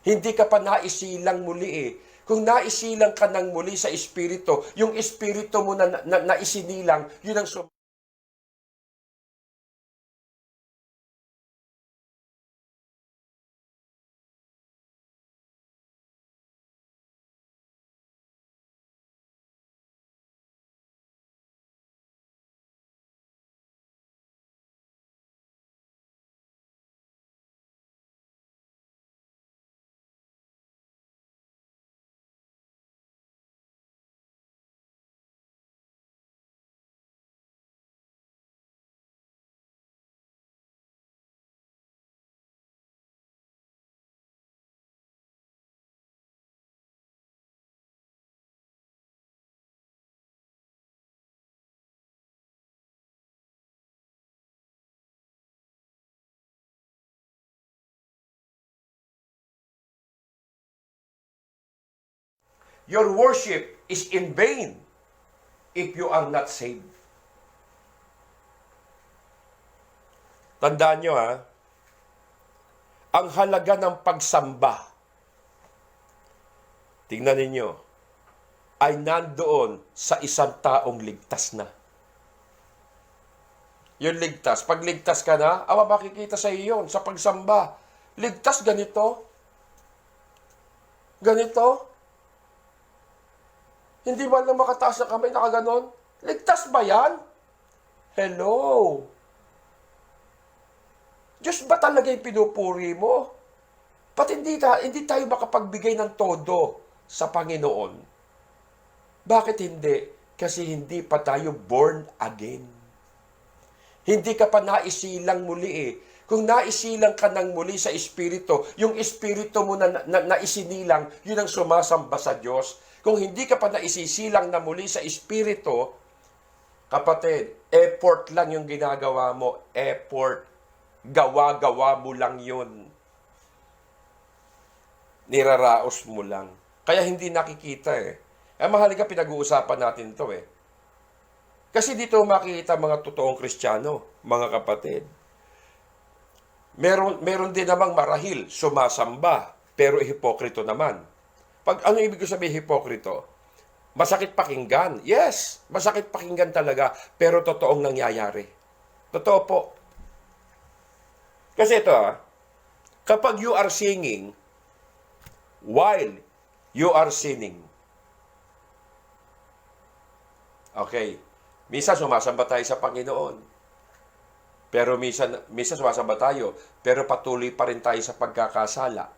Hindi ka pa naisilang muli eh. Kung naisilang ka ng muli sa Espiritu, yung Espiritu mo na isinilang, yun ang your worship is in vain if you are not saved. Tandaan nyo ha, ang halaga ng pagsamba, tingnan ninyo, ay nandoon sa isang taong ligtas na. Yung ligtas, pag ligtas ka na, makikita sa iyo yun, sa pagsamba. Ligtas ganito. Ganito. Hindi man lang makataas na kamay, nakaganon. Ligtas ba yan? Hello? Diyos ba talaga yung pinupuri mo? Ba't hindi tayo makapagbigay ng todo sa Panginoon? Bakit hindi? Kasi hindi pa tayo born again. Hindi ka pa naisilang muli eh. Kung naisilang ka ng muli sa Espiritu, yung Espiritu mo na isinilang, yun ang sumasamba sa Diyos. Kung hindi ka pa naisisilang na muli sa Espiritu, kapatid, effort lang yung ginagawa mo. Effort. Gawa-gawa mo lang yun. Niraraos mo lang. Kaya hindi nakikita eh. Mahalaga pinag-uusapan natin to eh. Kasi dito makikita mga totoong Kristiyano, mga kapatid. Meron din namang marahil, sumasamba, pero hipokrito naman. Ano ibig sabihin hipokrito? Masakit pakinggan. Yes, masakit pakinggan talaga, pero totoong nangyayari. Totoo po. Kasi ito kapag you are singing while you are sinning. Okay. Minsan sumasamba tayo sa Panginoon. Pero minsan sumasamba tayo, pero patuloy pa rin tayo sa pagkakasala.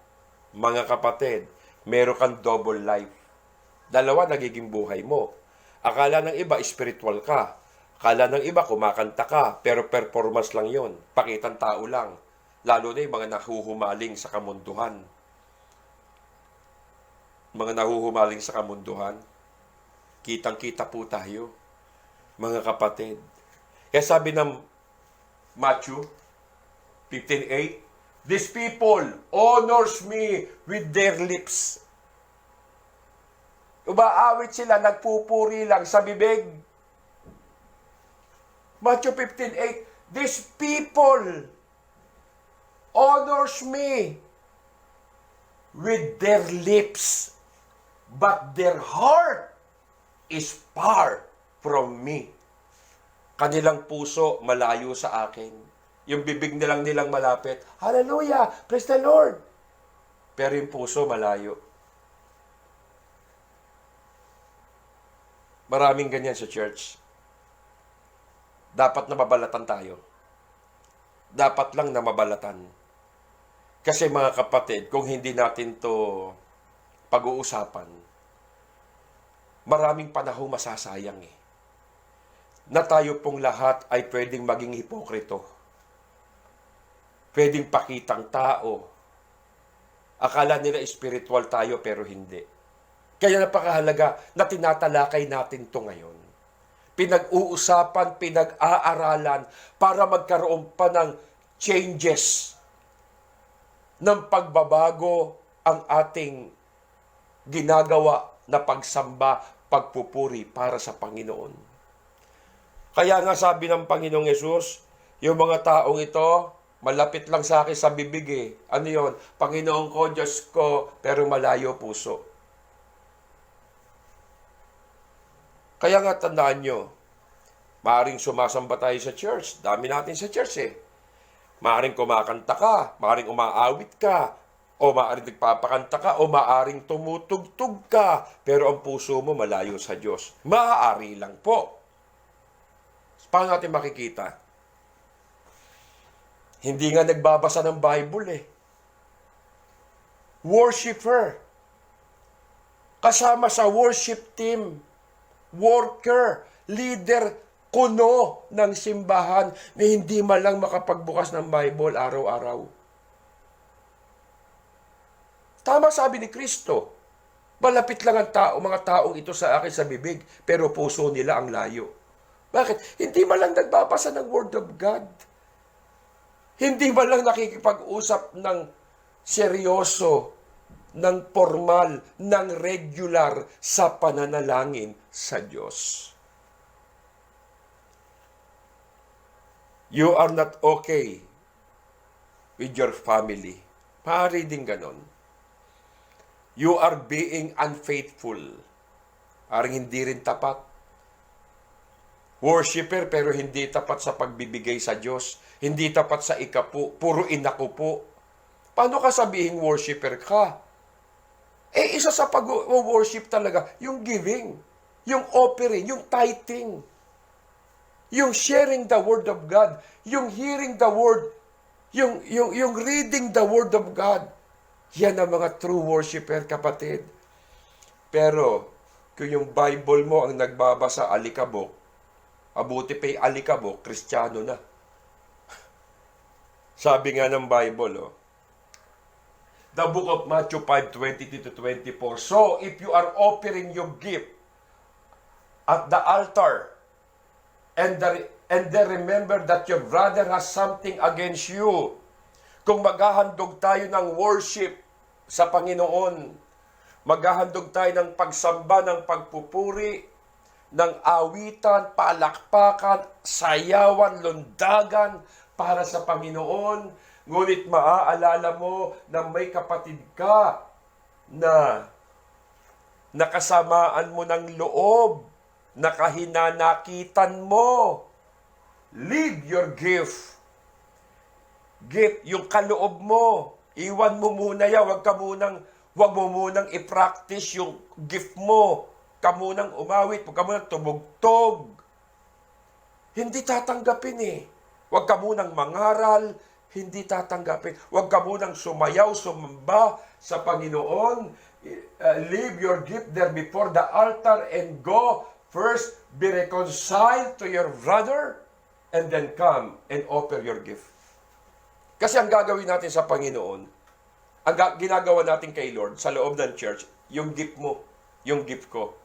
Mga kapatid, meron kang double life. Dalawa nagiging buhay mo. Akala ng iba, spiritual ka. Akala ng iba, kumakanta ka, pero performance lang yon. Pakitang tao lang. Lalo na yung mga nahuhumaling sa kamunduhan. Mga nahuhumaling sa kamunduhan. Kitang-kita po tayo, mga kapatid. Kaya sabi ng Matthew 15:8, "These people honors me with their lips." Umaawit sila, nagpupuri lang sa bibig. Matthew 15:8, "These people honors me with their lips, but their heart is far from me." Kanilang puso malayo sa akin. Yung bibig nilang malapit. Hallelujah! Praise the Lord! Pero yung puso malayo. Maraming ganyan sa church. Dapat na mabalatan tayo. Dapat lang na mabalatan. Kasi mga kapatid, kung hindi natin to pag-uusapan, maraming panahon masasayang eh. Na tayo pong lahat ay pwedeng maging hipokrito. Pwedeng pakitang tao. Akala nila spiritual tayo pero hindi. Kaya napakahalaga na tinatalakay natin to ngayon. Pinag-uusapan, pinag-aaralan para magkaroon pa ng changes, ng pagbabago ang ating ginagawa na pagsamba, pagpupuri para sa Panginoon. Kaya nga sabi ng Panginoong Yesus, yung mga taong ito, Malapit lang sa akin sa bibig eh. Ano yon? Panginoon ko, Diyos ko, pero malayo puso. Kaya nga tandaan nyo, maaring sumasamba tayo sa church. Dami natin sa church eh. Maaring kumakanta ka, maaring umaawit ka, o maaring nagpapakanta ka, o maaring tumutugtog ka, pero ang puso mo malayo sa Diyos. Maaari lang po. Paano natin makikita? Hindi nga nagbabasa ng Bible eh. Worshipper. Kasama sa worship team. Worker. Leader. Kuno ng simbahan na hindi malang makapagbukas ng Bible araw-araw. Tama sabi ni Kristo. Malapit lang ang tao, mga taong ito sa akin sa bibig, pero puso nila ang layo. Bakit? Hindi malang nagbabasa ng Word of God. Hindi ba lang nakikipag-usap ng seryoso, ng formal, ng regular sa pananalangin sa Diyos? You are not okay with your family. Maaari din ganon. You are being unfaithful. Maaring hindi rin tapat. Worshipper pero hindi tapat sa pagbibigay sa Diyos. Hindi tapat sa ikapu. Puro inaku po. Paano ka sabihin worshipper ka? Isa sa pag-worship talaga, yung giving, yung offering, yung tithing, yung sharing the Word of God, yung hearing the Word, yung reading the Word of God. Yan ang mga true worshipper, kapatid. Pero, kung yung Bible mo ang nagbabasa alikabok, abuti pa'y alikabok, Kristiyano na. Sabi nga ng Bible, the book of Matthew 5:22-24. So, if you are offering your gift at the altar, and then remember that your brother has something against you. Kung maghahandog tayo ng worship sa Panginoon, maghahandog tayo ng pagsamba, ng pagpupuri, ng awitan, palakpakan, sayawan, lundagan para sa Panginoon, ngunit maaalala mo na may kapatid ka na nakasamaan mo ng loob, nakahinanakitan mo. Leave your gift. Gift, yung kaloob mo. Iwan mo muna yan. Huwag mo munang i-practice yung gift mo. Ka munang umawit, huwag ka munang tumugtog. Hindi tatanggapin eh. Huwag ka munang mangaral, hindi tatanggapin. Huwag ka munang sumayaw, sumamba sa Panginoon. Leave your gift there before the altar and go. First, be reconciled to your brother and then come and offer your gift. Kasi ang gagawin natin sa Panginoon, ang ginagawa natin kay Lord sa loob ng church, yung gift mo, yung gift ko.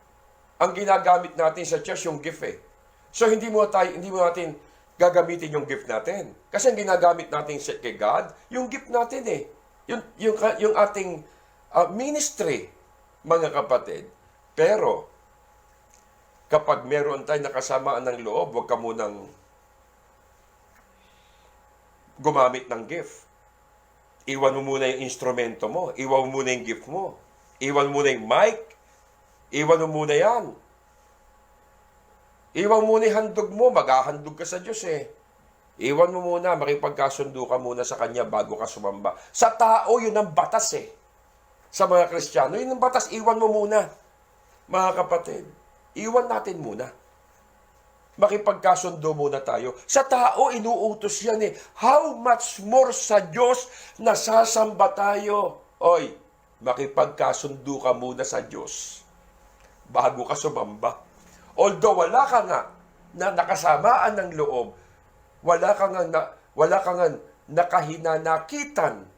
Ang ginagamit natin sa church, yung gift eh. So, hindi mo natin gagamitin yung gift natin. Kasi ang ginagamit natin kay God, yung gift natin eh. Yung ating ministry, mga kapatid. Pero, kapag meron tayong nakasamaan ng loob, huwag ka munang gumamit ng gift. Iwan mo muna yung instrumento mo. Iwan mo muna yung gift mo. Iwan mo muna yung mic. Iwan mo muna yan. Iwan mo muna yung handog mo. Maghahandog ka sa Diyos eh. Iwan mo muna. Makipagkasundo ka muna sa Kanya bago ka sumamba. Sa tao, yun ang batas eh. Sa mga Kristiyano, yun ang batas. Iwan mo muna. Mga kapatid, iwan natin muna. Makipagkasundo muna tayo. Sa tao, inuutos yan eh. How much more sa Diyos na sasamba tayo? Oy, makipagkasundo ka muna sa Diyos bago ka sumamba. Although wala ka nga na nakasamaan ng loob, wala ka nga nakahinanakitan,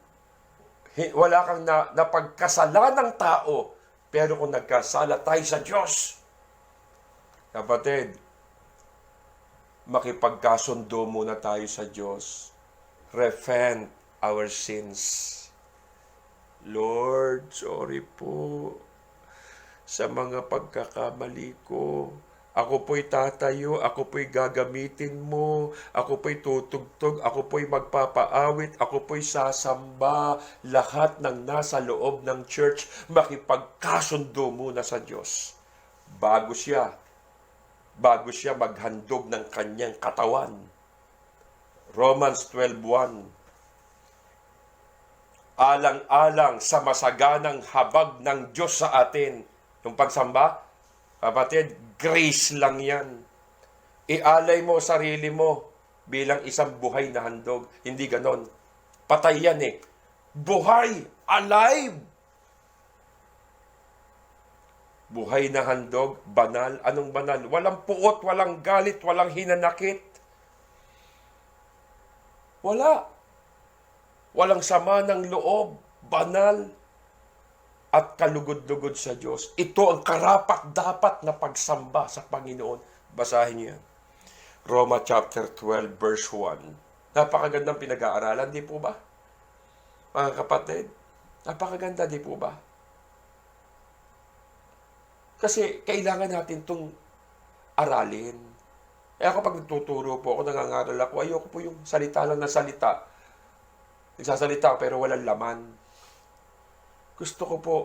wala kang napagkasala ng tao, pero kung nagkasala tayo sa Diyos, kapatid, makipagkasundo muna tayo sa Diyos. Repent our sins. Lord, sorry po sa mga pagkakamali ko. Ako po'y tatayo, ako po'y gagamitin mo, ako po'y tutugtog, ako po'y magpapaawit, ako po'y sasamba. Lahat ng nasa loob ng church, makipagkasundo muna sa Diyos. Bago siya maghandog ng kanyang katawan. Romans 12:1. Alang-alang sa masaganang habag ng Diyos sa atin. Yung pagsamba, kapatid, grace lang yan. Ialay mo sarili mo bilang isang buhay na handog. Hindi ganon. Patay yan eh. Buhay! Alive! Buhay na handog, banal. Anong banal? Walang puot, walang galit, walang hinanakit. Walang sama ng loob, banal, at kalugod-lugod sa Diyos. Ito ang karapat-dapat na pagsamba sa Panginoon. Basahin niyo yan. Roma chapter 12, verse 1. Napakagandang pinag-aaralan, di po ba? Mga kapatid, napakaganda, di po ba? Kasi kailangan natin itong aralin. Ako pag nagtuturo po ako, nangangaral ako, ayoko po yung salita lang na salita. Nagsasalita ako pero walang laman. Gusto ko po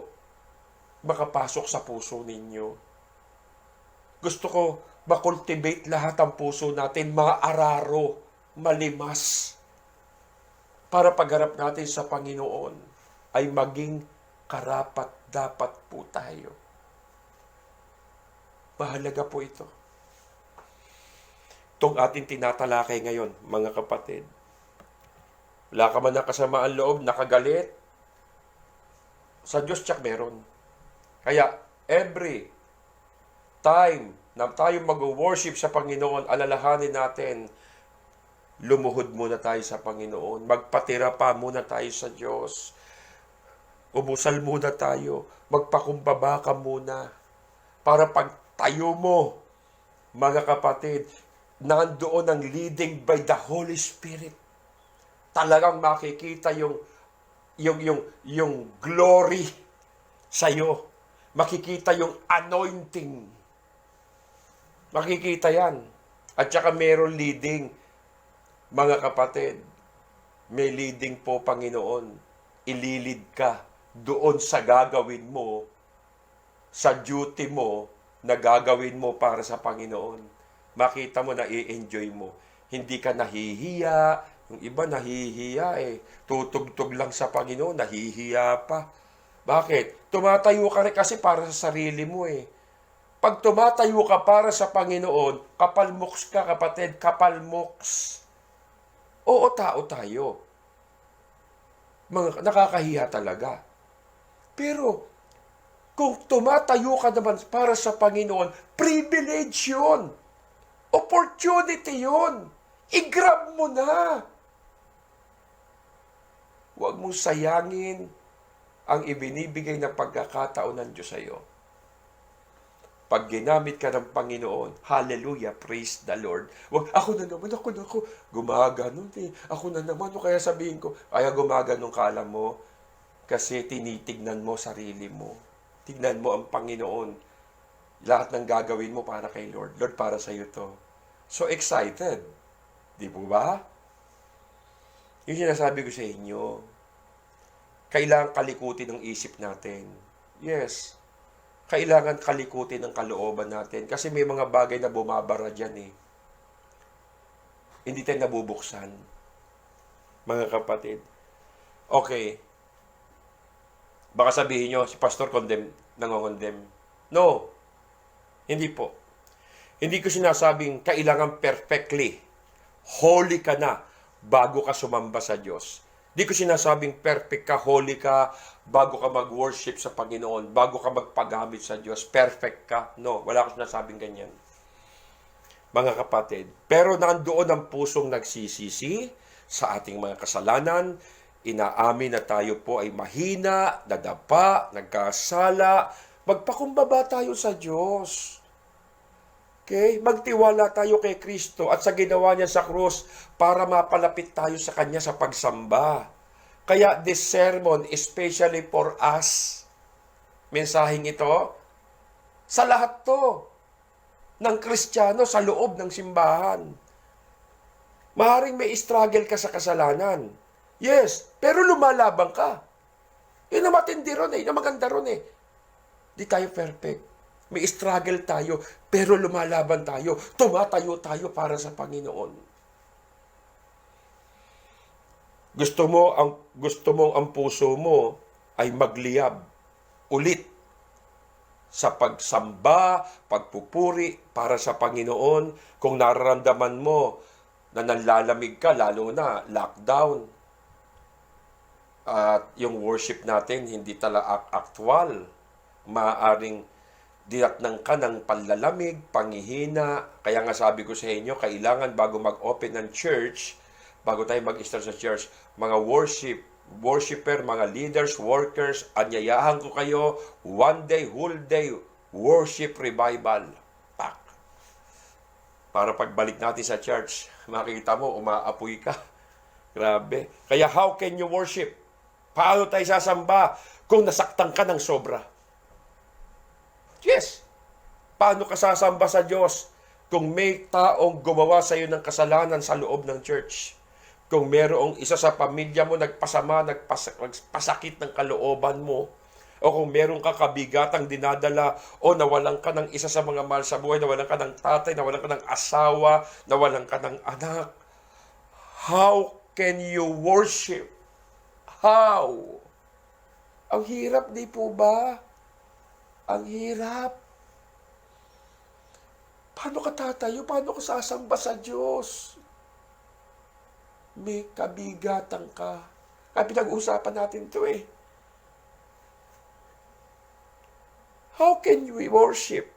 makapasok sa puso ninyo. Gusto ko makultivate lahat ang puso natin, maararo, malimas. Para pagharap natin sa Panginoon ay maging karapat-dapat po tayo. Mahalaga po ito. Itong ating tinatalakay ngayon, mga kapatid. Wala ka man na kasamaan loob, nakagalit. Sa Diyos tsak meron. Kaya, every time na tayo mag-worship sa Panginoon, alalahanin natin, lumuhod muna tayo sa Panginoon. Magpatira pa muna tayo sa Diyos. Umusal muna tayo. Magpakumbaba ka muna. Para pag tayo mo, mga kapatid, nandoon ang leading by the Holy Spirit. Talagang makikita yung glory sa iyo. Makikita yung anointing. Makikita yan. At saka meron leading, mga kapatid. May leading po, Panginoon. Ililid ka doon sa gagawin mo, sa duty mo, na gagawin mo para sa Panginoon. Makita mo na i-enjoy mo. Hindi ka nahihiya. Yung iba nahihiya eh. Tutugtog lang sa Panginoon, nahihiya pa. Bakit? Tumatayo ka rin kasi para sa sarili mo eh. Pag tumatayo ka para sa Panginoon, kapalmoks ka kapatid, kapalmoks. Oo, tao tayo. Nakakahiya talaga. Pero, kung tumatayo ka naman para sa Panginoon, privilege yun. Opportunity yun. I-grab mo na. Huwag mong sayangin ang ibinibigay na pagkakataon ng Diyos sa iyo. Pag ginamit ka ng Panginoon, hallelujah, praise the Lord. Huwag, ako na naman, gumaganon eh. Ako na naman, kaya sabihin ko, kaya gumaganon ka, alam mo, kasi tinitignan mo sarili mo. Tignan mo ang Panginoon. Lahat ng gagawin mo para kay Lord. Lord, para sa iyo to. So excited. Di po ba? Yung sinasabi ko sa inyo, kailangan kalikutin ng isip natin. Yes. Kailangan kalikutin ng kalooban natin. Kasi may mga bagay na bumabara dyan eh. Hindi tayo nabubuksan. Mga kapatid. Okay. Baka sabihin nyo, si pastor nangongondem. No. Hindi po. Hindi ko sinasabing kailangan perfectly. Holy ka na bago ka sumamba sa Diyos. Hindi ko sinasabing perfect ka, holy ka, bago ka mag-worship sa Panginoon, bago ka magpagamit sa Diyos, perfect ka. No, wala ko sinasabing ganyan. Mga kapatid, pero nandoon ang pusong nagsisisi sa ating mga kasalanan, inaamin na tayo po ay mahina, nadapa, nagkasala, magpakumbaba tayo sa Diyos. Okay? Magtiwala tayo kay Kristo at sa ginawa niya sa krus para mapalapit tayo sa Kanya sa pagsamba. Kaya this sermon, especially for us, mensaheng ito, sa lahat to. ng Kristiyano sa loob ng simbahan. Maaaring may struggle ka sa kasalanan. Yes, pero lumalaban ka. Yun na matindi ron eh, yun na maganda ron eh. Di tayo perfect. May struggle tayo, pero lumalaban tayo. Tumatayo tayo para sa Panginoon. Gusto mong ang puso mo ay magliyab ulit sa pagsamba, pagpupuri para sa Panginoon. Kung nararamdaman mo na nanlalamig ka, lalo na lockdown, at yung worship natin hindi talaga actual, maaaring dinatnang ka ng panlalamig, panghihina. Kaya nga sabi ko sa inyo, kailangan bago mag-open ng church, bago tayo mag-start sa church, mga worshiper, mga leaders, workers, anyayahan ko kayo, one day, whole day, worship revival. Pak. Para pagbalik natin sa church, makita mo, umaapoy ka. Grabe. Kaya how can you worship? Paano tayo sasamba kung nasaktan ka ng sobra? Yes. Paano ka sasamba sa Diyos kung may taong gumawa sa iyo ng kasalanan sa loob ng church? Kung merong isa sa pamilya mo nagpasama, nagpasakit ng kalooban mo, o kung meron ka kabigatang dinadala, o nawalan ka ng isa sa mga mahal sa buhay, nawalan ka ng tatay, nawalan ka ng asawa, nawalan ka ng anak, how can you worship? How? Ang hirap, di po ba? Ang hirap. Paano ka tatayo? Paano ka sasamba sa Diyos? May kabigatan ka. Kaya pinag-uusapan natin ito eh. How can we worship?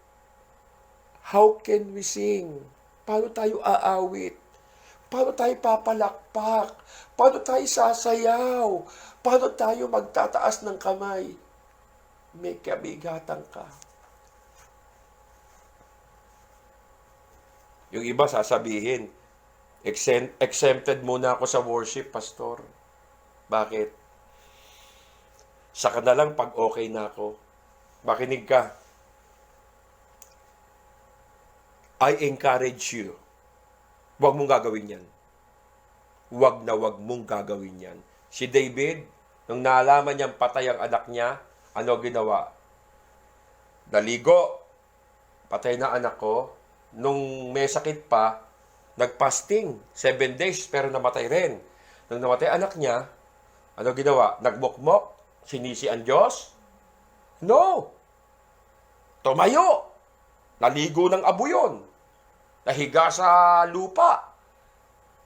How can we sing? Paano tayo aawit? Paano tayo papalakpak? Paano tayo sasayaw? Paano tayo magtataas ng kamay? May kabigatan ka. Yung iba sasabihin, exempted muna ako sa worship, pastor. Bakit? Saka na lang pag okay na ako. Makinig ka. I encourage you. Huwag mong gagawin yan. Huwag mong gagawin yan. Si David, nung naalaman niyang patay ang anak niya, ano ginawa? Daligo. Patay na anak ko. Nung may sakit pa, nagpasting. 7 days, pero namatay rin. Nung namatay anak niya, ano ginawa? Nagbukmok? Sinisi ang Diyos? No. Tumayo. Naligo ng abuyon. Nahiga sa lupa.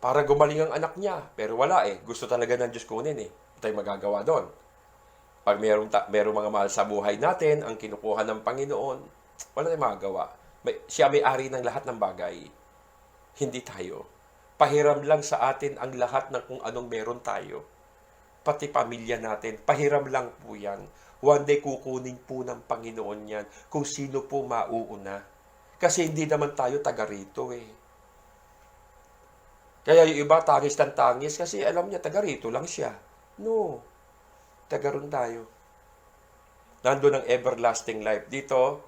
Para gumaling ang anak niya. Pero wala eh. Gusto talaga ng Diyos kunin eh. Ito tayo magagawa doon. Pag merong mga mahal sa buhay natin, ang kinukuha ng Panginoon, wala tayong magagawa. Siya may-ari ng lahat ng bagay. Hindi tayo. Pahiram lang sa atin ang lahat ng kung anong meron tayo. Pati pamilya natin. Pahiram lang po yan. One day kukunin po ng Panginoon yan kung sino po mauuna. Kasi hindi naman tayo taga rito eh. Kaya yung iba tangis ng tangis kasi alam niya taga rito lang siya. No. Taga ron tayo. Nandun ang everlasting life. Dito,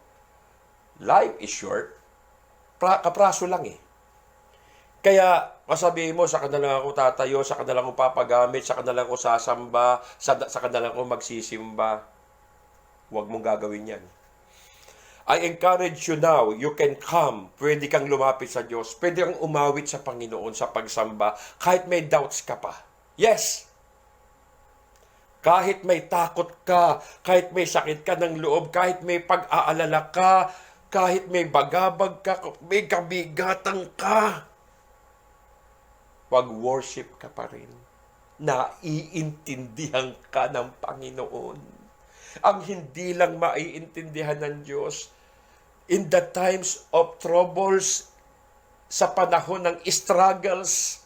life is short. Kapraso lang eh. Kaya, kasabihin mo, sa kanila ako tatayo, sa kanila ako papagamit, sa kanila ako sasamba, sa kanila ako magsisimba. Huwag mong gagawin yan. I encourage you now, you can come. Pwede kang lumapit sa Diyos. Pwede kang umawit sa Panginoon sa pagsamba, kahit may doubts ka pa. Yes! Kahit may takot ka, kahit may sakit ka ng loob, kahit may pag-aalala ka, kahit may bagabag ka, may kabigatan ka, pag-worship ka pa rin. Naiintindihan ka ng Panginoon. Ang hindi lang maiintindihan ng Diyos, in the times of troubles, sa panahon ng struggles,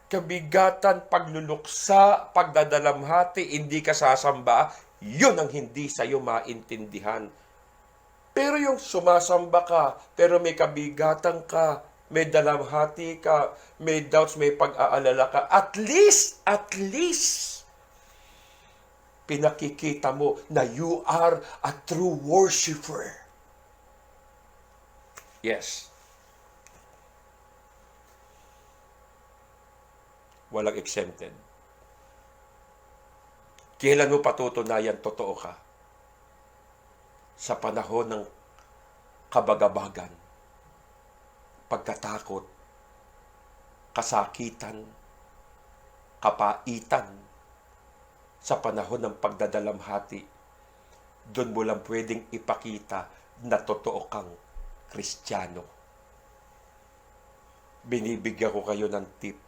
kabigatan, pagluluksa, pagdadalamhati, hindi ka sasamba, yun ang hindi sa'yo maintindihan. Pero yung sumasamba ka, pero may kabigatan ka, may dalamhati ka, may doubts, may pag-aalala ka, at least, pinakikita mo na you are a true worshiper. Yes. Walang exempted. Kailan mo patutunayan totoo ka? Sa panahon ng kabagabagan, pagkatakot, kasakitan, kapaitan, sa panahon ng pagdadalamhati, doon mo lang pwedeng ipakita na totoo kang Kristiyano. Binibigyan ko kayo ng tip.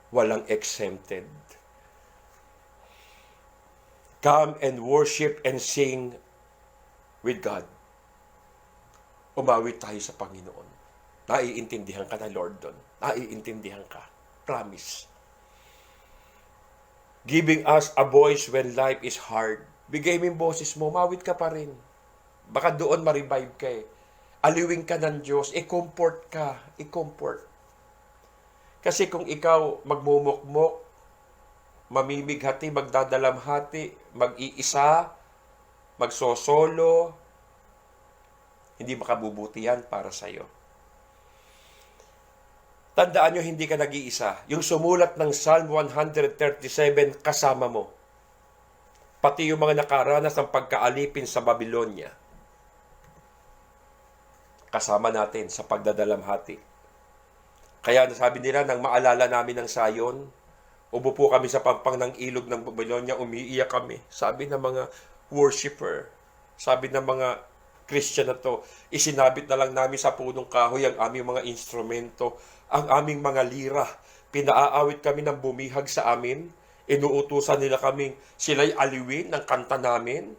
Walang exempted. Come and worship and sing with God. Umawit tayo sa Panginoon. Naiintindihan ka na, Lord, doon. Naiintindihan ka. Promise. Giving us a voice when life is hard. Bigay mo yung boses mo, mawit ka pa rin. Baka doon ma-revive ka eh. Aliwin ka ng Diyos, i-comfort ka, i-comfort. Kasi kung ikaw magmumukmok, mamimighati, magdadalamhati, mag-iisa, magsosolo, hindi makabubuti yan para sa'yo. Tandaan nyo, hindi ka nag-iisa. Yung sumulat ng Psalm 137, kasama mo. Pati yung mga nakaranas ng pagkaalipin sa Babylonia. Kasama natin sa pagdadalamhati. Kaya sabi nila, nang maalala namin ng Sayon, umupo kami sa pampang ng ilog ng Babylonia, umiiyak kami. Sabi ng mga worshiper, sabi ng mga Christian na to, isinabit na lang namin sa punong kahoy ang aming mga instrumento, ang aming mga lira. Pinaaawit kami ng bumihag sa amin. Inuutusan nila kaming sila'y aliwin ng kanta namin.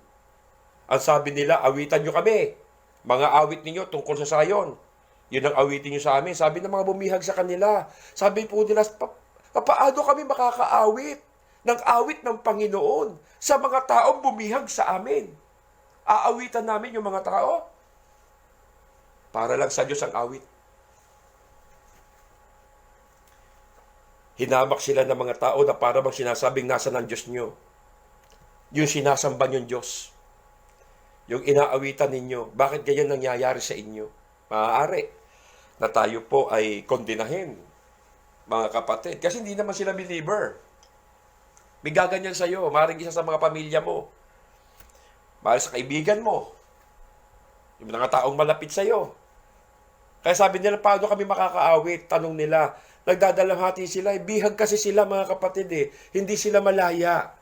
Ang sabi nila, awitan nyo kami. Mga awit ninyo tungkol sa Sayon. Yun ang awitin nyo sa amin. Sabi ng mga bumihag sa kanila. Sabi po nila, paano kami makakaawit ng awit ng Panginoon sa mga taong bumihag sa amin? Aawitan namin yung mga tao? Para lang sa Diyos ang awit. Hinamak sila ng mga tao na para bang sinasabing nasa ng Diyos nyo. Yung sinasamba yung Diyos. Yung inaawitan ninyo. Bakit ganyan nangyayari sa inyo? Maaari na tayo po ay kondinahin, mga kapatid. Kasi hindi naman sila believer. May gaganyan sa'yo. Maaaring isa sa mga pamilya mo. Maaaring sa kaibigan mo. Yung mga taong malapit sa'yo. Kaya sabi nila, paano kami makakaawit? Tanong nila. Nagdadalamhati sila. Bihag kasi sila, mga kapatid eh. Hindi sila malaya.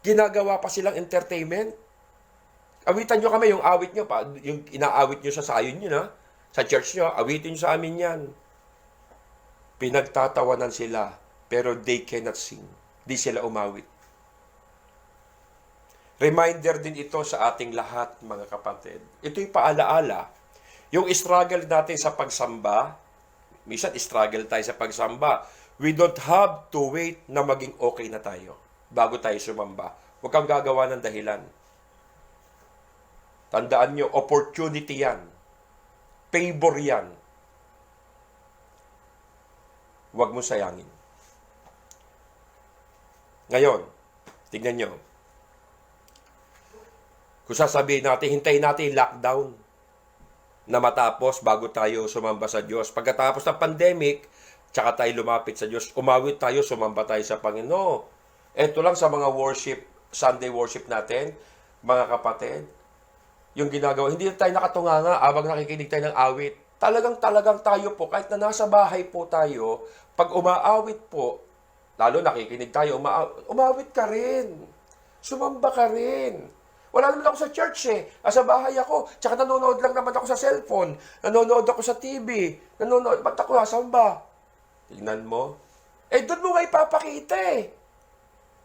Ginagawa pa silang entertainment. Awitan nyo kami, yung awit nyo, yung inaawit nyo sa sayon nyo, na? Sa church nyo, awitin nyo sa amin yan. Pinagtatawanan sila, pero they cannot sing. Di sila umawit. Reminder din ito sa ating lahat, mga kapatid. Ito'y paalaala. Yung struggle natin sa pagsamba, minsan struggle tayo sa pagsamba, we don't have to wait na maging okay na tayo bago tayo sumamba. Huwag kang gagawa ng dahilan. Tandaan nyo, opportunity yan. Favor yan. Huwag mo sayangin. Ngayon, tignan nyo. Kung sasabihin natin, hintayin natin lockdown na matapos bago tayo sumamba sa Diyos. Pagkatapos ng pandemic, tsaka tayo lumapit sa Diyos, umawit tayo, sumamba tayo sa Panginoon. Ito lang sa mga worship, Sunday worship natin, mga kapatid, yung ginagawa, hindi na tayo nakatunganga habang nakikinig tayo ng awit. Talagang tayo po, kahit na nasa bahay po tayo, pag umaawit po, lalo nakikinig tayo, umawit ka rin. Sumamba ka rin. Wala naman ako sa church eh. Sa bahay ako. Tsaka nanonood lang naman ako sa cellphone. Nanonood ako sa TV. Ba't ako samba? Tingnan mo. Doon mo nga ipapakita eh.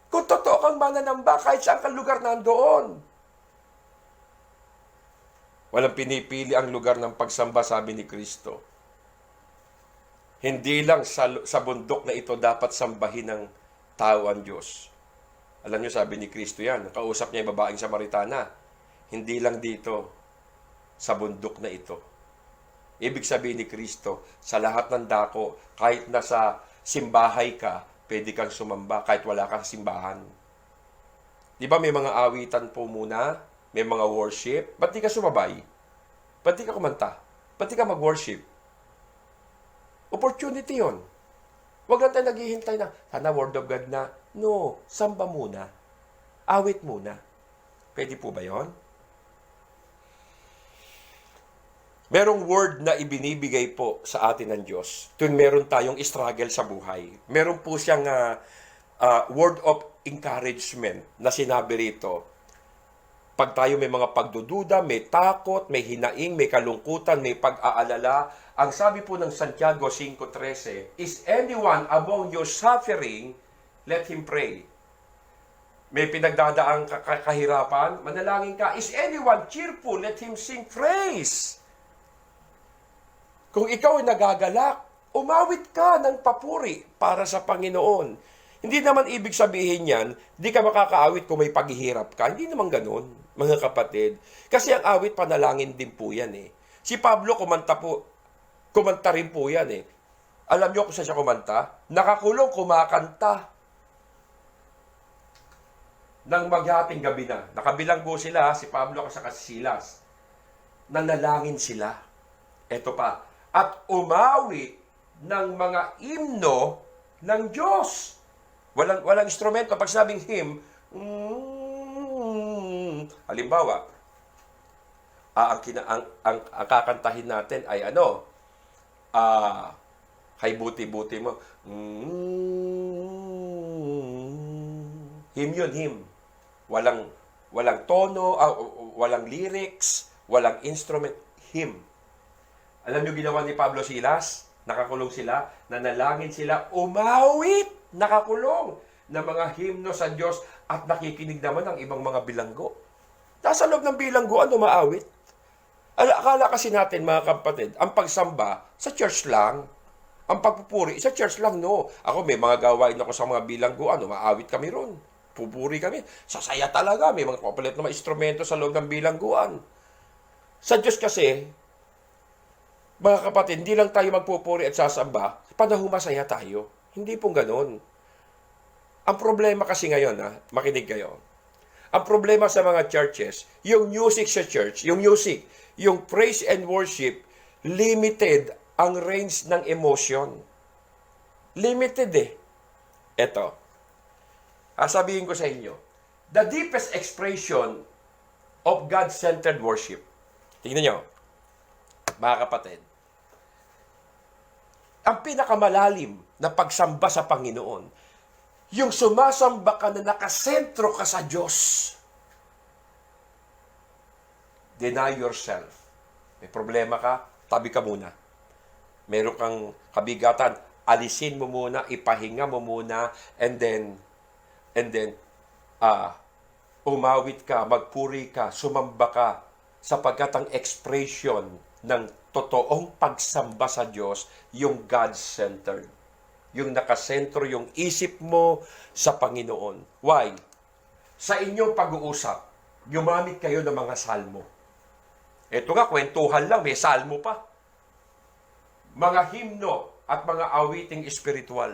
Kung totoo kang mananamba, kahit saan kang lugar nandoon. Walang pinipili ang lugar ng pagsamba, sabi ni Kristo. Hindi lang sa bundok na ito dapat sambahin ng tao ang Diyos. Alam niyo, sabi ni Kristo yan, kausap niya yung babaeng Samaritana. Hindi lang dito, sa bundok na ito. Ibig sabihin ni Kristo, sa lahat ng dako, kahit nasa simbahay ka, pwede kang sumamba kahit wala kang simbahan. Di ba may mga awitan po muna? May mga worship? Ba't di ka sumabay? Ba't di ka kumanta? Pati ka mag-worship. Opportunity yon. Huwag lang tayo naghihintay na, sana word of God na. No, samba muna. Awit muna. Pwede po ba yon? Merong word na ibinibigay po sa atin ng Diyos. Tuwing meron tayong struggle sa buhay. Meron po siyang word of encouragement na sinabi rito. Pag tayo may mga pagdududa, may takot, may hinaing, may kalungkutan, may pag-aalala, ang sabi po ng Santiago 5:13, is anyone among you suffering, let him pray. May pinagdadaang kahirapan, manalangin ka. Is anyone cheerful, let him sing praise. Kung ikaw ay nagagalak, umawit ka ng papuri para sa Panginoon. Hindi naman ibig sabihin yan, di ka makakaawit kung may paghihirap ka. Hindi naman ganun, mga kapatid. Kasi ang awit, panalangin din po yan eh. Si Pablo kumanta rin po yan eh. Alam niyo kung saan siya kumanta? Nakakulong, kumakanta. Nang maghating gabi na. Nakabilanggo sila, si Pablo at si Silas. Nanalangin sila. Eto pa. At umawit ng mga himno ng Diyos. Walang instrumento. Pag sabing hymn, halimbawa, ang kakantahin natin ay hay buti-buti mo. Hymn yun, hymn. Walang tono, walang lyrics, walang instrument, hymn. Alam niyo ginawa ni Pablo Silas? Nakakulong sila, nanalangin sila, umawit, nakakulong ng mga himno sa Diyos at nakikinig naman ng ibang mga bilanggo. Nasa loob ng bilanggo, maawit? Akala kasi natin, mga kapatid, ang pagsamba sa church lang, ang pagpupuri sa church lang, no. Ako, may mga gawain ako sa mga bilanggo, maawit kami ron. Pupuri kami. Sasaya talaga, may mga papalit na mga instrumento sa loob ng bilangguan. Sa Diyos kasi, mga kapatid, hindi lang tayo magpupuri at sasamba, panahon masaya tayo. Hindi pong ganon. Ang problema kasi ngayon, makinig kayo. Ang problema sa mga churches, yung music sa church, yung praise and worship, limited ang range ng emotion. Limited eh. Eto. Sabihin ko sa inyo, the deepest expression of God-centered worship. Tingnan nyo, mga kapatid. Ang pinakamalalim na pagsamba sa Panginoon, yung sumasamba ka na nakasentro ka sa Diyos. Deny yourself. May problema ka, tabi ka muna. Meron kang kabigatan, alisin mo muna, ipahinga mo muna, and then, umawit ka, magpuri ka, sumamba ka, sapagkat ang expression ng totoong pagsamba sa Diyos, yung God-centered. Yung nakasentro yung isip mo sa Panginoon. Why? Sa inyong pag-uusap, gumamit kayo ng mga salmo. Ito nga, kwentuhan lang, may salmo pa. Mga himno at mga awiting espiritual.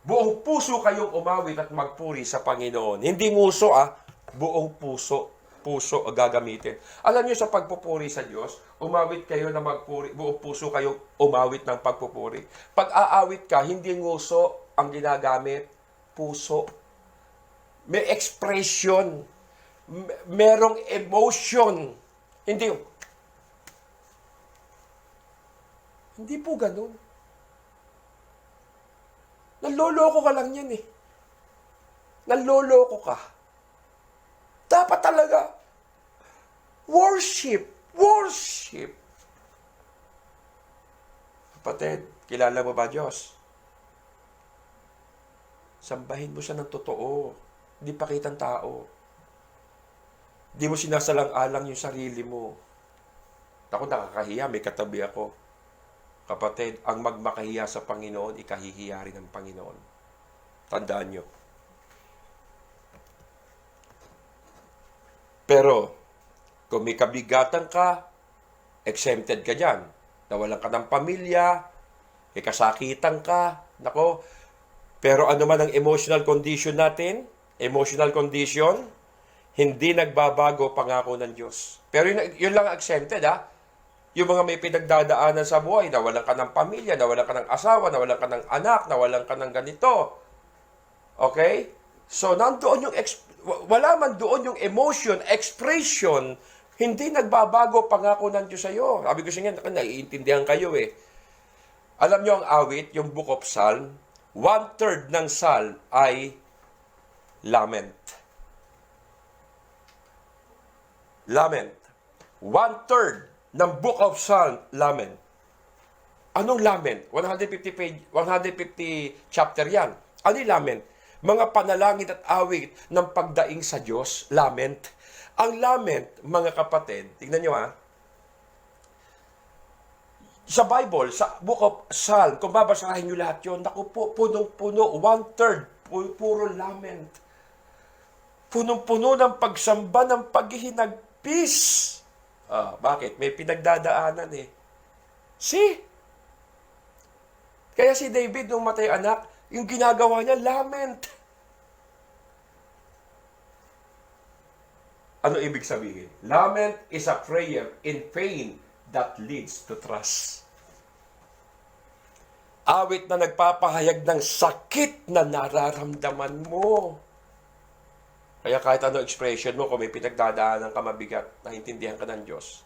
Buong puso kayong umawit at magpuri sa Panginoon. Hindi nguso buong puso gagamitin. Alam niyo sa pagpupuri sa Diyos, umawit kayo na magpuri, buong puso kayo umawit ng pagpupuri. Pag aawit ka, hindi nguso ang ginagamit, puso. May expression, merong emotion. Hindi po ganun. Naloloko ka lang yan eh. Naloloko ka. Dapat talaga, worship. Kapatid, kilala mo ba Diyos? Sambahin mo siya ng totoo. Hindi pakitang tao. Hindi mo sinasalang-alang yung sarili mo. Ako nakakahiya, may katabi ako. Kapatid, ang magmakahiya sa Panginoon, ikahihiya rin ng Panginoon. Tandaan nyo. Pero, kung may kabigatan ka, exempted ka dyan. Nawalan ka ng pamilya, may kasakitan ka, nako. Pero ano man ang emotional condition natin, hindi nagbabago pangako ng Diyos. Pero yun lang exempted Yung mga may pinagdadaanan sa buhay, nawalan ka ng pamilya, nawalan ka ng asawa, nawalan ka ng anak, nawalan ka ng ganito. Okay? So, nandoon yung, wala man doon yung emotion, expression, hindi nagbabago pangako ng Diyos sa'yo. Sabi ko sa inyo, naiintindihan kayo eh. Alam nyo ang awit, yung Book of Psalm, 1/3 ng Psalm ay lament. Lament. 1/3 ng Book of Psalm, lament. Anong lament? 150 chapter yan. Ano yung lament? Mga panalangin at awit ng pagdaing sa Diyos, lament. Ang lament, mga kapatid, tignan nyo sa Bible, sa Book of Psalm, kung babasahin nyo lahat yun, naku po, punong-puno, 1/3, puro lament. Punong-puno ng pagsamba ng paghihinagpis. Bakit? May pinagdadaanan eh. See? Kaya si David, nung matay anak, yung ginagawa niya, lament. Ano ibig sabihin? Lament is a prayer in pain that leads to trust. Awit na nagpapahayag ng sakit na nararamdaman mo. Kaya kahit ano expression mo, kung may pinagdadaanan ka mabigat, naintindihan ka ng Diyos,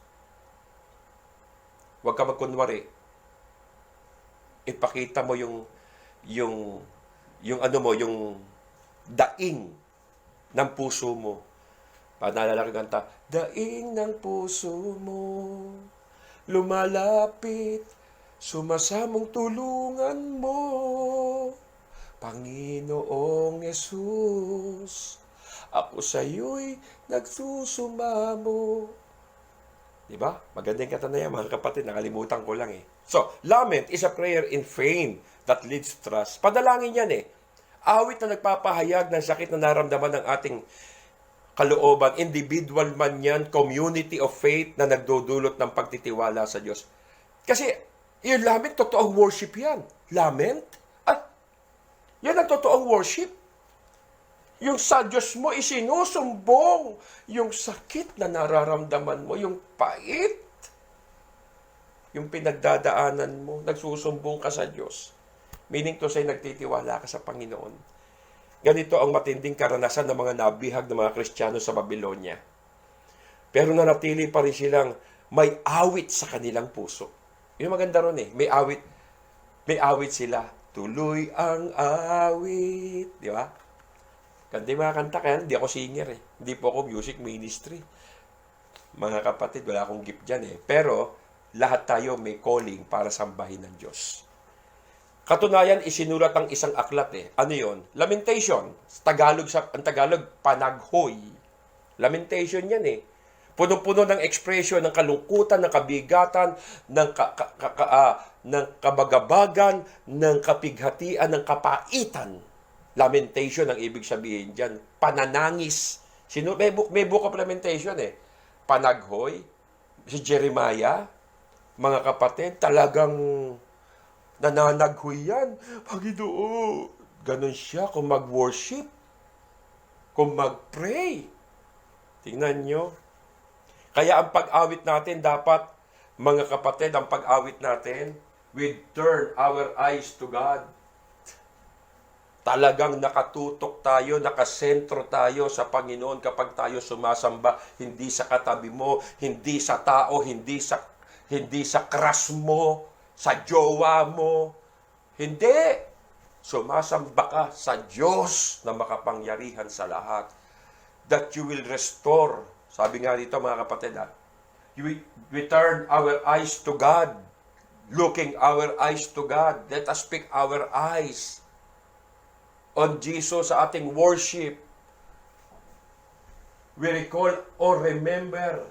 huwag ka magkunwari. Ipakita mo yung daing ng puso mo. Naalala ko kanta, daing ng puso mo, lumalapit, sumasamong tulungan mo, Panginoong Yesus. Ako sa'yo'y nagsusumamo. Diba? Magandang kanta na yan, mga kapatid. Nakalimutan ko lang eh. So, lament is a prayer in pain that leads to trust. Padalangin yan eh. Awit na nagpapahayag ng sakit na naramdaman ng ating kalooban. Individual man yan, community of faith na nagdudulot ng pagtitiwala sa Diyos. Kasi, yung lament, totoong worship yan. Lament? Yan ang totoong worship. Yung sa Diyos mo isinusumbong yung sakit na nararamdaman mo, yung pait, yung pinagdadaanan mo, nagsusumbong ka sa Diyos. Meaning to say, nagtitiwala ka sa Panginoon. Ganito ang matinding karanasan ng mga nabihag ng mga Kristiyano sa Babylonia. Pero nanatili pa rin silang may awit sa kanilang puso. Yung maganda ron eh, may awit sila. Tuloy ang awit, di ba? Ganda yung mga kanta, kaya hindi ako singer eh. Hindi po ako music ministry. Mga kapatid, wala akong gift dyan eh. Pero, lahat tayo may calling para sambahin ng Diyos. Katunayan, isinulat ang isang aklat eh. Ano yon? Lamentation. Ang Tagalog, panaghoy. Lamentation yan eh. Punong-puno ng ekspresyon, ng kalungkutan, ng kabigatan, ng kabagabagan, ng kapighatian, ng kapaitan. Lamentation ang ibig sabihin dyan. Pananangis. May book of lamentation eh. Panaghoy. Si Jeremiah, mga kapatid, talagang nananaghoy yan. Panginoon, ganun siya kung mag-worship, kung mag-pray. Tingnan nyo. Kaya ang pag-awit natin dapat, mga kapatid, ang pag-awit natin, we turn our eyes to God. Talagang nakatutok tayo, nakasentro tayo sa Panginoon kapag tayo sumasamba, hindi sa katabi mo, hindi sa tao, hindi sa crush mo, sa jowa mo. Hindi. Sumasamba ka sa Diyos na makapangyarihan sa lahat. That you will restore. Sabi nga dito mga kapatid, we turn our eyes to God. Looking our eyes to God. Let us pick our eyes on Jesus sa ating worship. We recall or remember.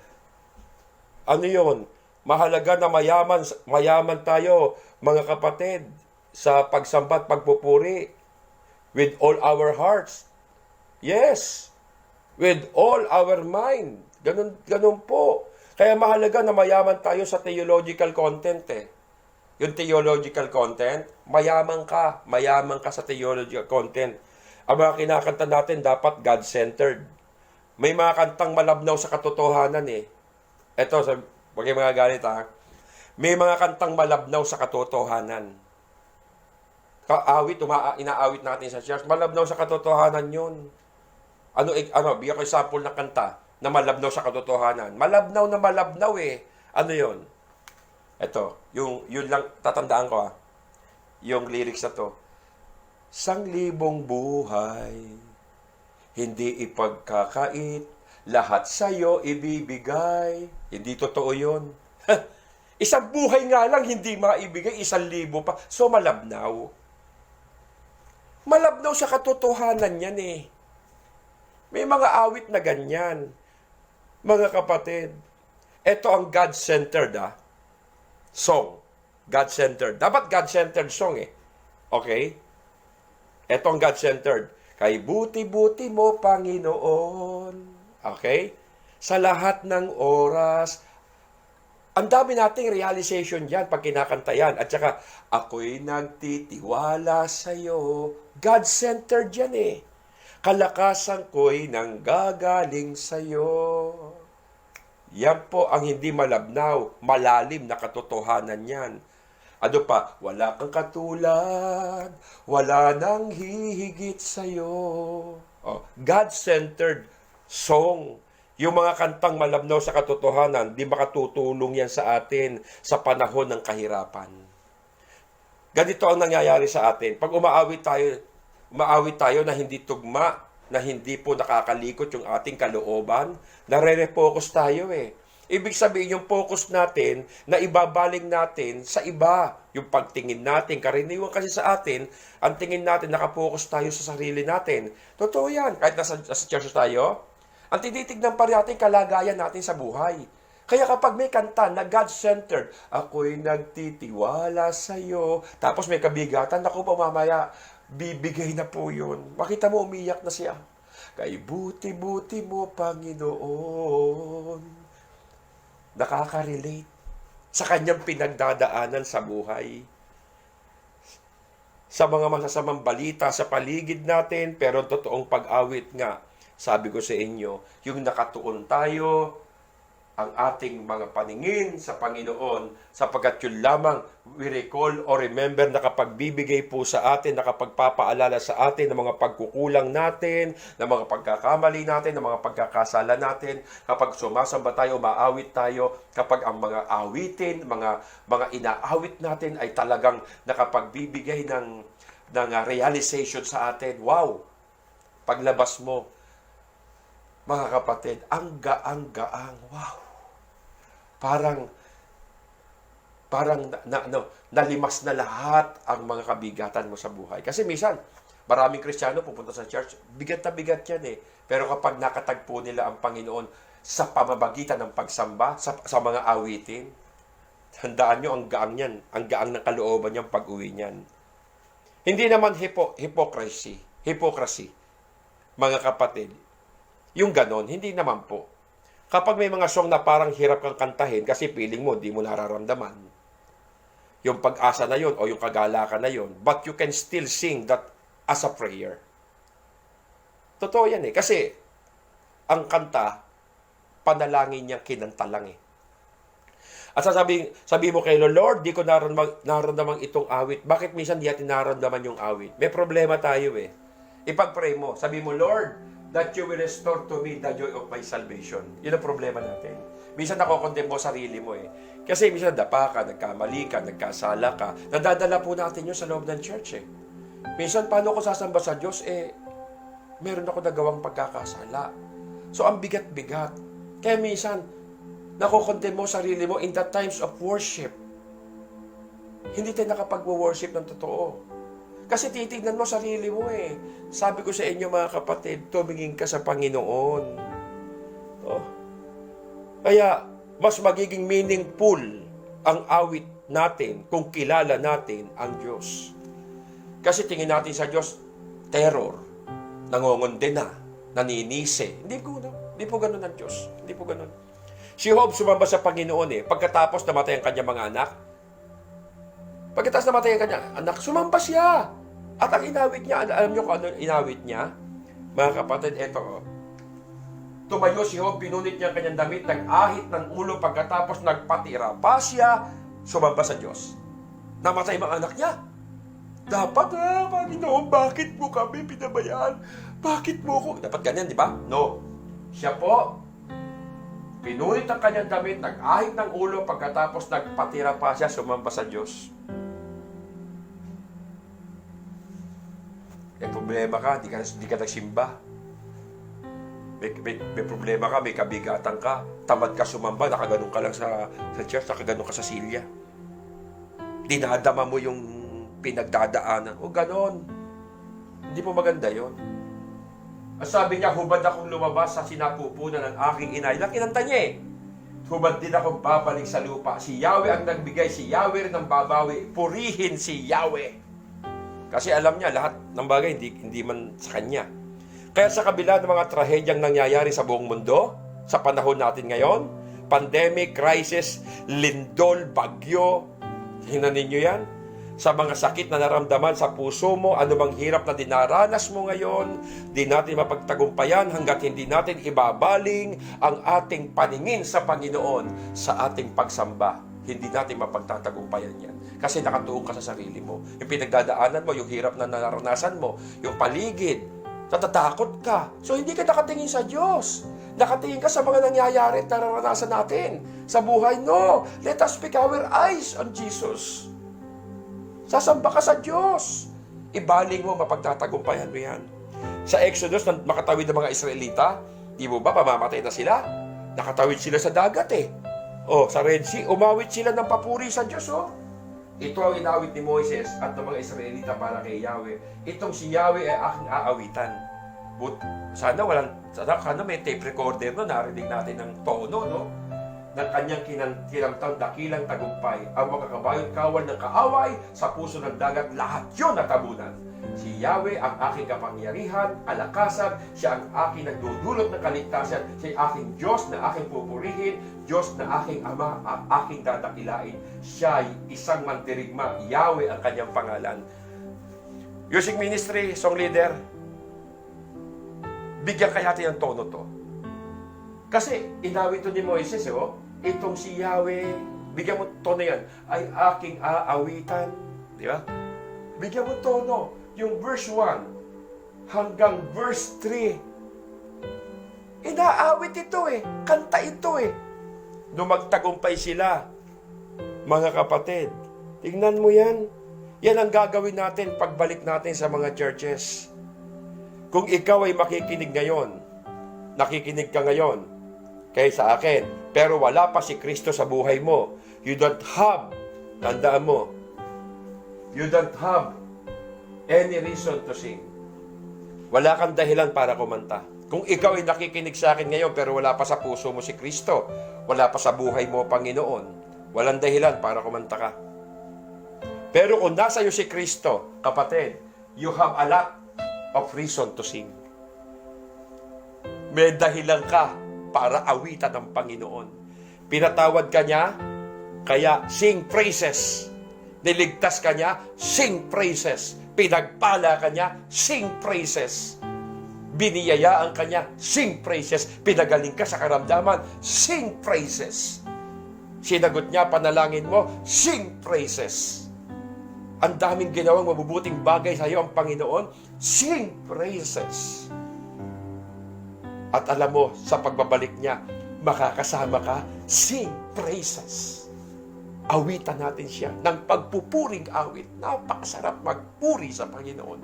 Ano yun? Mahalaga na mayaman tayo, mga kapatid, sa pagsamba at pagpupuri with all our hearts. Yes. With all our mind. Ganun po. Kaya mahalaga na mayaman tayo sa theological content eh. Yung theological content, mayaman ka sa theological content. Ang mga kinakanta natin dapat God-centered. May mga kantang malabnaw sa katotohanan eh. Ito, wag yung mga galit ha. May mga kantang malabnaw sa katotohanan. Inaawit natin sa church, malabnaw sa katotohanan yun. Bigyan ko example ng kanta na malabnaw sa katotohanan. Malabnaw na malabnaw eh. Ano yun? Ito, yun lang, tatandaan ko yung lyrics na to. Sanglibong buhay, hindi ipagkakait, lahat sa'yo ibibigay. Hindi totoo yun. Isang buhay nga lang hindi maibigay, 1,000 pa. So malabnaw. Malabnaw sa katotohanan yan eh. May mga awit na ganyan. Mga kapatid, ito ang God-centered song. God-centered. Dapat God-centered song eh. Okay? Ito ang God-centered. Kay buti-buti mo, Panginoon. Okay? Sa lahat ng oras. Ang dami nating realization dyan pag kinakanta yan. At saka, ako'y nagtitiwala sa'yo. God-centered yan eh. Kalakasan ko'y nanggagaling sa'yo. Yan po ang hindi malabnaw, malalim na katotohanan yan. Ano pa? Wala kang katulad, wala nang hihigit sa'yo. God-centered song. Yung mga kantang malabnaw sa katotohanan, di makatutulong yan sa atin sa panahon ng kahirapan. Ganito ang nangyayari sa atin. Pag umaawit tayo na hindi tugma, na hindi po nakakalikot yung ating kalooban, nare-refocus tayo eh. Ibig sabihin yung focus natin na ibabaling natin sa iba. Yung pagtingin natin, karaniwan kasi sa atin, ang tingin natin nakapokus tayo sa sarili natin. Totoo yan. Kahit nasa church tayo, ang tinitignan pa rin natin kalagayan natin sa buhay. Kaya kapag may kanta na God-centered, ako'y nagtitiwala sa'yo, tapos may kabigatan, naku po mamaya, bibigay na po yun. Makita mo, umiyak na siya. Kay buti-buti mo, Panginoon. Nakaka-relate sa kanyang pinagdadaanan sa buhay. Sa mga masasamang balita sa paligid natin, pero totoong pag-awit nga, sabi ko sa inyo, yung nakatuon tayo, ang ating mga paningin sa Panginoon, sapagkat yun lamang we recall or remember na kapag bibigay po sa atin, nakapagpapaalala sa atin ng mga pagkukulang natin, ng mga pagkakamali natin, ng mga pagkakasala natin, kapag sumasamba tayo, umaawit tayo, kapag ang mga awitin, mga inaawit natin ay talagang nakapagbibigay ng realization sa atin. Wow! Paglabas mo, mga kapatid, ang gaang-gaang. Wow! Parang nalimas na lahat ang mga kabigatan mo sa buhay. Kasi minsan, maraming Kristiyano pupunta sa church, bigat na bigat yan eh. Pero kapag nakatagpo nila ang Panginoon sa pamamagitan ng pagsamba, sa mga awitin, handaan nyo ang gaang yan, ang gaang ng kalooban niyang pag-uwi niyan. Hindi naman hypocrisy, mga kapatid. Yung ganon, hindi naman po. Kapag may mga song na parang hirap kang kantahin kasi feeling mo, di mo nararamdaman. Yung pag-asa na yon o yung kagalakan na yon, but you can still sing that as a prayer. Totoo yan eh. Kasi ang kanta, panalangin niyang kinanta lang eh. At sabi mo kay Lord, di ko nararamdaman itong awit. Bakit minsan di natin nararamdaman yung awit? May problema tayo eh. Ipag-pray mo. Sabi mo, Lord, that you will restore to me the joy of my salvation. Yun ang problema natin. Minsan nakokondem mo sarili mo eh. Kasi minsan dapa ka, nagkamali ka, nagkasala ka. Nadadala po natin yun sa loob ng church eh. Minsan, paano ko sasamba sa Diyos? Meron ako nagawang pagkakasala. So, ang bigat-bigat. Kaya minsan, nakokondem mo sarili mo in the times of worship. Hindi tayo nakapag-worship ng totoo. Kasi titignan mo sarili mo eh. Sabi ko sa inyo mga kapatid, tumingin ka sa Panginoon. Kaya, mas magiging meaningful ang awit natin kung kilala natin ang Diyos. Kasi tingin natin sa Diyos, terror, nangongondena, naninisi. Hindi po ganun ang Diyos. Hindi po ganun. Si Job sumamba sa Panginoon eh. Pagkatapos namatay ang kanyang mga anak, pagkatapos namatay ang kanyang anak, sumamba siya. At ang inawit niya, alam niyo kung ano inawit niya? Mga kapatid, eto. Tumayo si Job, pinunit niya ang kanyang damit, nag-ahit ng ulo, pagkatapos nagpatira pa siya, sumamba sa Diyos. Namatay mga anak niya. Dapat Panginoon, bakit mo kami pinabayaan? Bakit mo ko? Dapat ganyan, di ba? No. Siya po, pinulit ang kanyang damit, nag-ahit ng ulo, pagkatapos nagpatira pa siya, sumamba sa Diyos. May problema ka, di ka nagsimba. May problema ka, may kabigatan ka, tamad ka sumamba, nakaganon ka lang sa church, nakaganon ka sa silya. Dinadama mo yung pinagdadaanan. O ganon. Hindi po maganda yon. Ang sabi niya, hubad akong lumabas sa sinapupunan ng aking ina. Ilang kinanta niya eh. Hubad din akong babalik sa lupa. Si Yahweh ang nagbigay, si Yahweh rin ang babawi. Purihin si Yahweh. Kasi alam niya, lahat ng bagay hindi man sa kanya. Kaya sa kabila ng mga trahedyang nangyayari sa buong mundo, sa panahon natin ngayon, pandemic, crisis, lindol, bagyo, hinan ninyo yan? Sa mga sakit na naramdaman sa puso mo, anumang hirap na dinaranas mo ngayon, di natin mapagtagumpayan hanggat hindi natin ibabaling ang ating paningin sa Panginoon sa ating pagsamba. Hindi natin mapagtatagumpayan yan. Kasi nakatuon ka sa sarili mo. Yung pinagdadaanan mo, yung hirap na naranasan mo, yung paligid, natatakot ka. So, hindi ka nakatingin sa Diyos. Nakatingin ka sa mga nangyayari at naranasan natin sa buhay. No! Let us pick our eyes on Jesus. Sasamba ka sa Diyos. Ibaling mo, mapagtatagumpayan mo yan. Sa Exodus, makatawid ng mga Israelita, di mo ba, pamamatay na sila? Nakatawid sila sa dagat eh. O, sa Red Sea, umawit sila ng papuri sa Diyos, oh. Ito ang inawit ni Moises at ng mga Israelita para kay Yahweh. Itong si Yahweh ay aking aawitan. Sana may tape recorder no, narinig natin ng tono, no? Ng kanyang kinamtang dakilang tagumpay. Ang mga kabayot kawal ng kaaway sa puso ng dagat, lahat yun natabunan. Si Yahweh ang aking kapangyarihan, alakasan, siya ang aking nagdudulot ng kaligtasan, siya ang aking Diyos na aking pupurihin, Diyos na aking Ama, ang aking dadakilain. Siya ay isang mandirigma, Yahweh ang kanyang pangalan. Music ministry, song leader, bigyan kaya natin ang tono to. Kasi inawit to ni Moises, itong si Yahweh, bigyan mo tono yan, ay aking aawitan. Di ba? Bigyan mo tono. Yung verse 1 hanggang verse 3. Inaawit ito eh. Kanta ito eh. Dumagtagumpay sila. Mga kapatid, tingnan mo yan. Yan ang gagawin natin pagbalik natin sa mga churches. Kung ikaw ay makikinig ngayon, nakikinig ka ngayon, kaya sa akin, pero wala pa si Kristo sa buhay mo, you don't have, tandaan mo, you don't have any reason to sing. Wala kang dahilan para kumanta. Kung ikaw ay nakikinig sa akin ngayon pero wala pa sa puso mo si Kristo, wala pa sa buhay mo, Panginoon, walang dahilan para kumanta ka. Pero kung nasa iyo si Kristo, kapatid, you have a lot of reason to sing. May dahilan ka para awitan ng Panginoon. Pinatawad ka niya, kaya sing praises. Niligtas ka niya, sing praises. Pinagpala ka niya, sing praises. Biniyayaan ka niya, sing praises. Pinagaling ka sa karamdaman, sing praises. Sinagot niya, panalangin mo, sing praises. Ang daming ginawang mabubuting bagay sa iyo ang Panginoon, sing praises. At alam mo, sa pagbabalik niya, makakasama ka, sing praises. Awitan natin siya ng pagpupuring awit. Napakasarap magpuri sa Panginoon.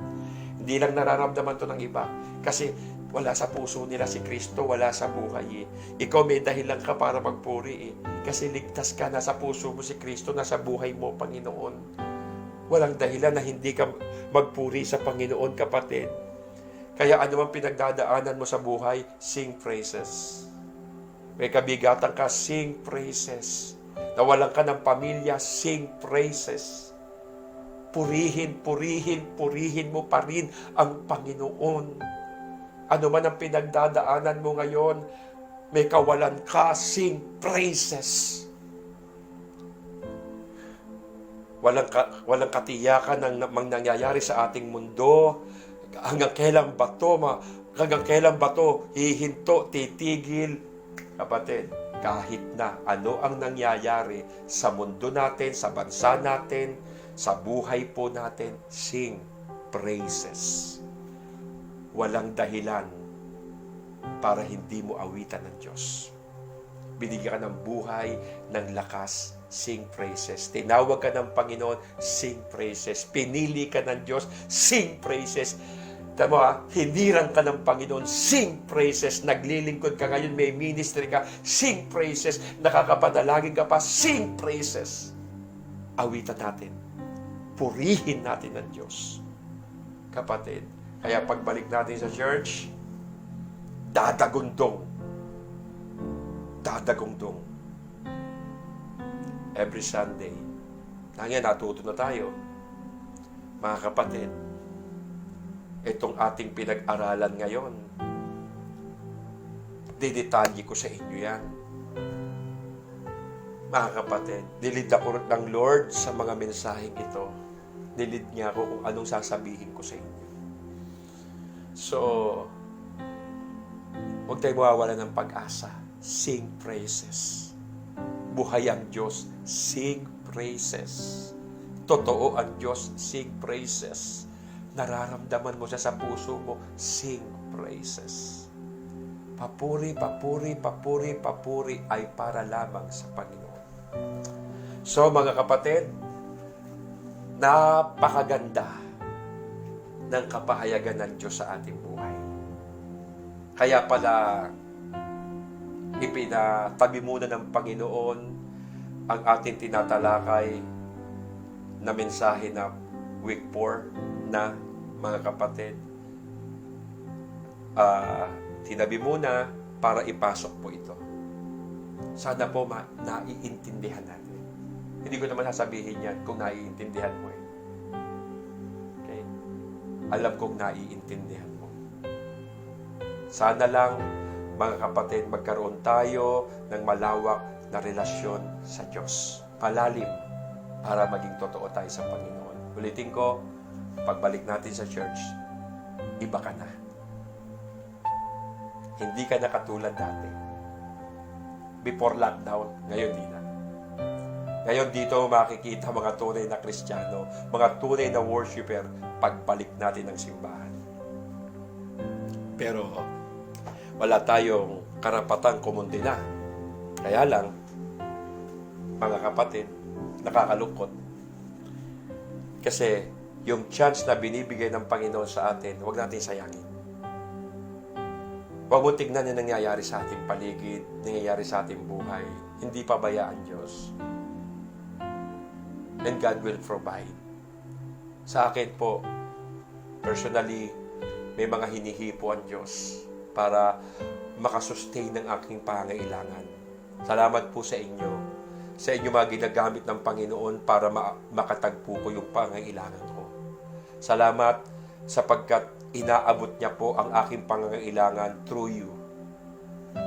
Hindi lang nararamdaman to ng iba. Kasi wala sa puso nila si Kristo, wala sa buhay. Ikaw may dahilan ka para magpuri. Kasi ligtas ka, nasa puso mo si Kristo, nasa buhay mo, Panginoon. Walang dahilan na hindi ka magpuri sa Panginoon, kapatid. Kaya ano man pinagdadaanan mo sa buhay, sing praises. May kabigatan ka, sing praises. Nawalan ka ng pamilya, sing praises. Purihin mo pa rin ang Panginoon. Ano man ang pinagdadaanan mo ngayon, may kawalan ka, sing praises. Walang katiyakan ng nangyayari sa ating mundo. Hanggang kailan ba to hihinto, titigil? Kapatid, kahit na ano ang nangyayari sa mundo natin, sa bansa natin, sa buhay po natin, sing praises. Walang dahilan para hindi mo awitan ng Diyos. Binigyan ka ng buhay, ng lakas, sing praises. Tinawag ka ng Panginoon, sing praises. Pinili ka ng Diyos, sing praises. Tama, hinirang ka ng Panginoon, sing praises. Naglilingkod ka ngayon, may ministry ka, sing praises. Nakakapadalagin ka pa, sing praises. Awitan natin. Purihin natin ng Diyos. Kapatid, kaya pagbalik natin sa church, dadagundong. Every Sunday. Ngayon, natuto na tayo. Mga kapatid, itong ating pinag-aralan ngayon, didetalye ko sa inyo yan. Mga kapatid, nilid ako ng Lord sa mga mensaheng ito. Nilid niya ako kung anong sasabihin ko sa inyo. So, huwag tayo mawawala ng pag-asa. Sing praises. Buhay ang Diyos, sing praises. Totoo ang Diyos, sing praises. Nararamdaman mo siya sa puso mo, sing praises. Papuri, papuri, papuri, papuri ay para lamang sa Panginoon. So mga kapatid, napakaganda ng kapahayagan ng Diyos sa ating buhay. Kaya pala, ipinatabi muna ng Panginoon ang ating tinatalakay na mensahe na week 4 na mga kapatid. Tinabi muna para ipasok po ito. Sana po naiintindihan natin. Hindi ko naman sasabihin yan kung naiintindihan mo eh. Okay? Alam kong naiintindihan mo. Sana lang, mga kapatid, magkaroon tayo ng malawak na relasyon sa Diyos. Palalim para maging totoo tayo sa Panginoon. Ulitin ko, pagbalik natin sa church, iba ka na. Hindi ka na katulad dati. Before lockdown, ngayon di na. Ngayon dito makikita mga tunay na Kristiyano, mga tunay na worshiper, pagbalik natin ng simbahan. Pero, wala tayong karapatang kumundina. Kaya lang, mga kapatid, nakakalungkot. Kasi, yung chance na binibigay ng Panginoon sa atin, huwag natin sayangin. Huwag mo tignan yung nangyayari sa ating paligid, nangyayari sa ating buhay. Hindi pabayaan Diyos. And God will provide. Sa akin po, personally, may mga hinihipo ang Diyos para makasustain ng aking pangailangan. Salamat po sa inyo. Sa inyo mga ginagamit ng Panginoon para makatagpo ko yung pangailangan ko. Salamat sapagkat inaabot niya po ang aking pangangailangan through you.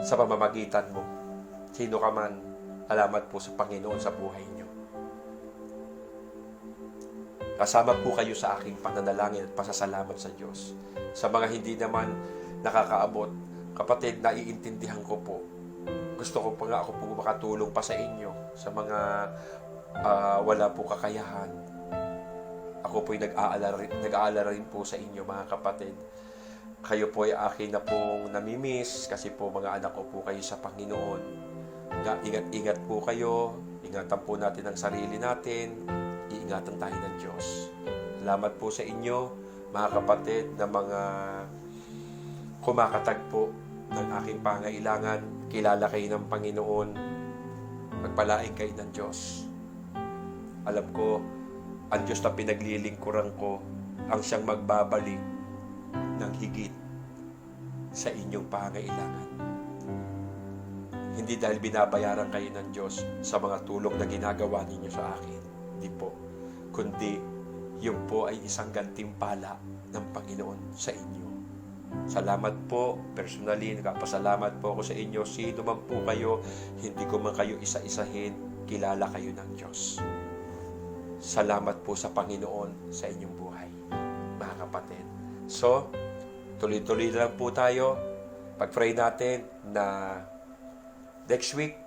Sa pamamagitan mo. Sino ka man, salamat po sa Panginoon sa buhay niyo. Kasama po kayo sa aking pananalangin at pasasalamat sa Diyos. Sa mga hindi naman nakakaabot, kapatid, naiintindihan ko po. Gusto ko pa nga ako po makatulong pa sa inyo sa mga wala po kakayahan. Ako po'y nag-aalala rin po sa inyo, mga kapatid. Kayo po ay akin na pong namimiss kasi po mga anak ko po kayo sa Panginoon. Ingat-ingat po kayo. Ingatan po natin ang sarili natin. Iingatan tayo ng Diyos. Salamat po sa inyo, mga kapatid, na mga kumakatagpo ng aking pangailangan. Kilala kayo ng Panginoon. Magpalain kayo ng Diyos. Alam ko, ang Diyos na pinaglilingkuran ko ang siyang magbabalik ng higit sa inyong pangailangan. Hindi dahil binabayaran kayo ng Diyos sa mga tulong na ginagawa ninyo sa akin. Hindi po. Kundi, yun po ay isang gantimpala ng Panginoon sa inyo. Salamat po. Personally, nagpapasalamat po ako sa inyo. Sino man po kayo, hindi ko man kayo isa-isahin, kilala kayo ng Diyos. Salamat po sa Panginoon sa inyong buhay, mga kapatid. So, tuloy-tuloy lang po tayo. Pag-pray natin na Next week,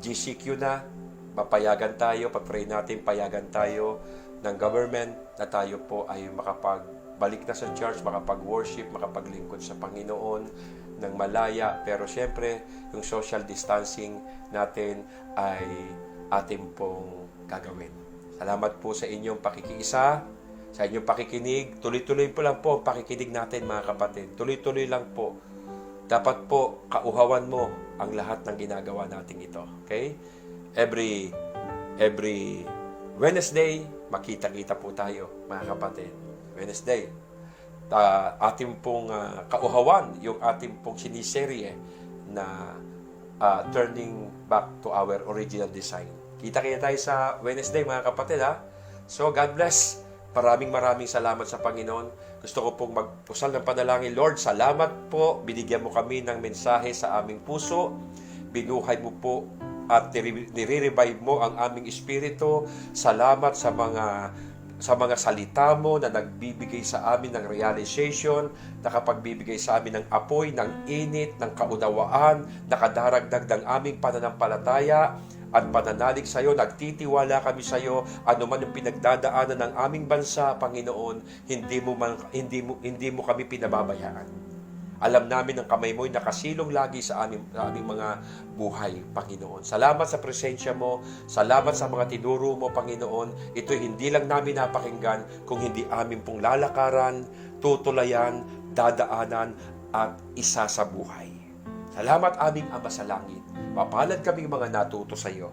GCQ na. Mapayagan tayo, pag-pray natin, payagan tayo ng government na tayo po ay makapagbalik na sa church, makapag-worship, makapaglingkod sa Panginoon ng malaya. Pero syempre, yung social distancing natin ay atin pong gagawin. Salamat po sa inyong pakikiisa, sa inyong pakikinig. Tuloy-tuloy po lang po ang pakikinig natin, mga kapatid. Tuloy-tuloy lang po. Dapat po, kauhawan mo ang lahat ng ginagawa natin ito. Okay? Every Wednesday, makita-kita po tayo, mga kapatid. Wednesday. Ating pong kauhawan, yung ating pong siniserye na turning back to our original design. Kita-kita tayo sa Wednesday, mga kapatid, ha? So, God bless. Maraming salamat sa Panginoon. Gusto ko pong magpusal ng panalangin. Lord, salamat po. Binigyan mo kami ng mensahe sa aming puso. Binuhay mo po at nire-revive mo ang aming espiritu. Salamat sa mga salita mo na nagbibigay sa amin ng realization, nakapagbibigay sa amin ng apoy, ng init, ng kaunawaan, nakadaragdag ng aming pananampalataya at pananalig sa iyo. Nagtitiwala kami sa iyo, ano man yung pinagdadaanan ng aming bansa, Panginoon, hindi mo kami pinababayaan. Alam namin ang kamay mo'y nakasilong lagi sa aming mga buhay, Panginoon. Salamat sa presensya mo. Salamat sa mga tinuro mo, Panginoon. Ito'y hindi lang namin napakinggan, kung hindi amin pong lalakaran, tutulayan, dadaanan, at isa sa buhay. Salamat aming Ama sa langit. Mapalad kaming mga natuto sa iyo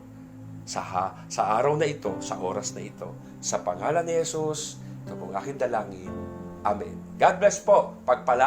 sa araw na ito, sa oras na ito. Sa pangalan ni Jesus, ito pong aking dalangin. Amen. God bless po. Pagpalain